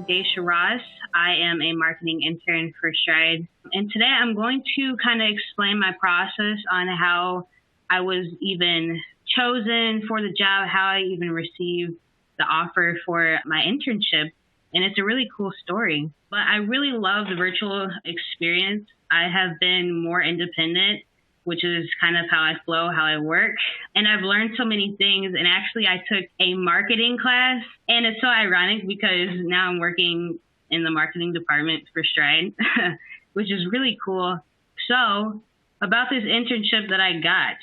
Daysha Ross. I am a marketing intern for Stride. And today I'm going to kind of explain my process on how I was even chosen for the job, how I even received the offer for my internship. And it's a really cool story. But I really love the virtual experience. I have been more independent, which is kind of how I flow, how I work. And I've learned so many things. And actually, I took a marketing class. And it's so ironic because now I'm working in the marketing department for Stride, which is really cool. So about this internship that I got.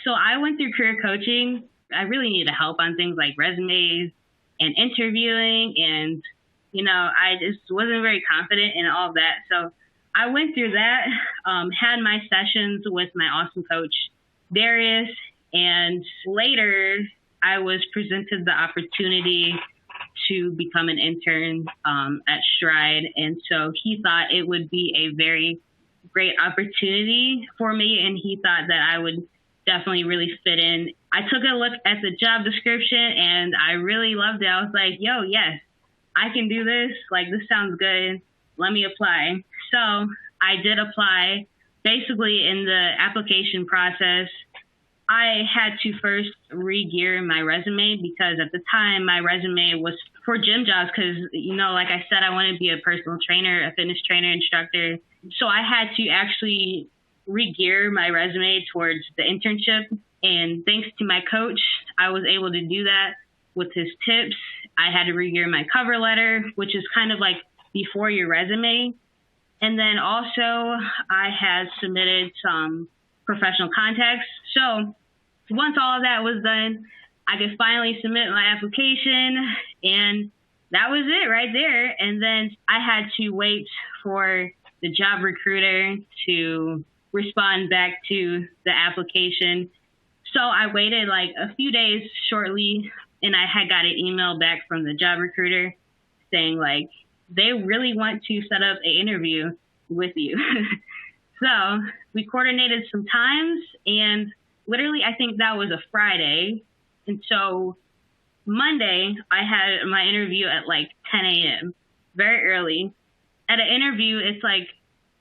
So I went through career coaching. I really needed help on things like resumes and interviewing. And, I just wasn't very confident in all of that. So I went through that, had my sessions with my awesome coach, Darius, and later I was presented the opportunity to become an intern at Stride. And so he thought it would be a very great opportunity for me, and he thought that I would definitely really fit in. I took a look at the job description, and I really loved it. I was like, yes, I can do this. Like, this sounds good. Let me apply. So I did apply. Basically, in the application process, I had to first re-gear my resume because at the time my resume was for gym jobs because, like I said, I wanted to be a personal trainer, a fitness trainer, instructor. So I had to actually re-gear my resume towards the internship. And thanks to my coach, I was able to do that with his tips. I had to re-gear my cover letter, which is kind of like before your resume. And then also I had submitted some professional contacts. So once all of that was done, I could finally submit my application, and that was it right there. And then I had to wait for the job recruiter to respond back to the application. So I waited like a few days shortly, and I had got an email back from the job recruiter saying like, they really want to set up an interview with you. So we coordinated some times, and literally I think that was a Friday. And so Monday I had my interview at like 10 a.m., very early. At an interview, it's like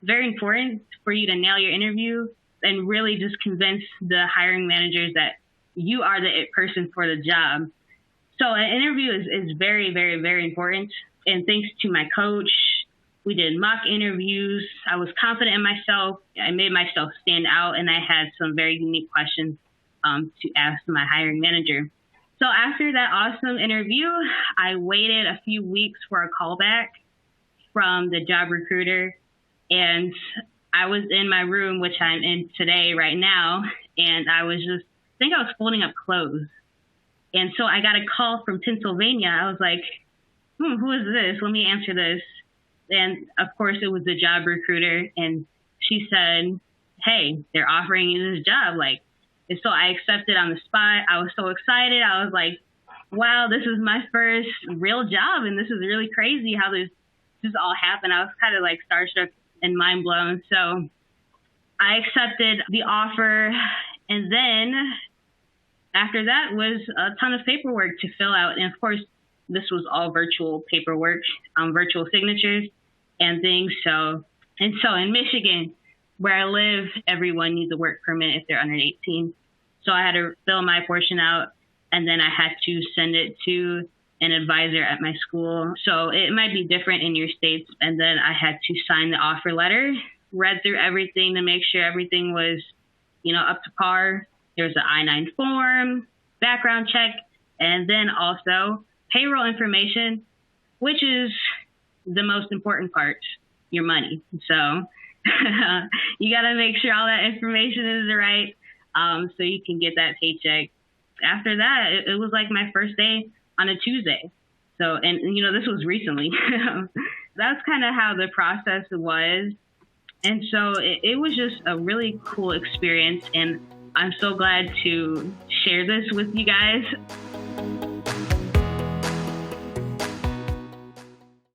very important for you to nail your interview and really just convince the hiring managers that you are the it person for the job. So an interview is very, very, very important. And thanks to my coach, we did mock interviews. I was confident in myself. I made myself stand out, and I had some very unique questions to ask my hiring manager. So after that awesome interview, I waited a few weeks for a callback from the job recruiter. And I was in my room, which I'm in today right now, and I was folding up clothes. And so I got a call from Pennsylvania. I was like, who is this? Let me answer this. And of course it was the job recruiter, and she said, hey, they're offering you this job. And so I accepted on the spot. I was so excited. I was like, wow, this is my first real job, and this is really crazy how this all happened. I was kind of like starstruck and mind blown. So I accepted the offer, and then after that was a ton of paperwork to fill out. And of course, this was all virtual paperwork, virtual signatures and things. So in Michigan, where I live, everyone needs a work permit if they're under 18. So I had to fill my portion out, and then I had to send it to an advisor at my school. So it might be different in your states. And then I had to sign the offer letter, read through everything to make sure everything was, up to par. There was an I-9 form, background check, and then also payroll information, which is the most important part, your money. So you got to make sure all that information is right, so you can get that paycheck. After that, it was like my first day on a Tuesday. So, and this was recently. That's kind of how the process was. And so it was just a really cool experience. And I'm so glad to share this with you guys.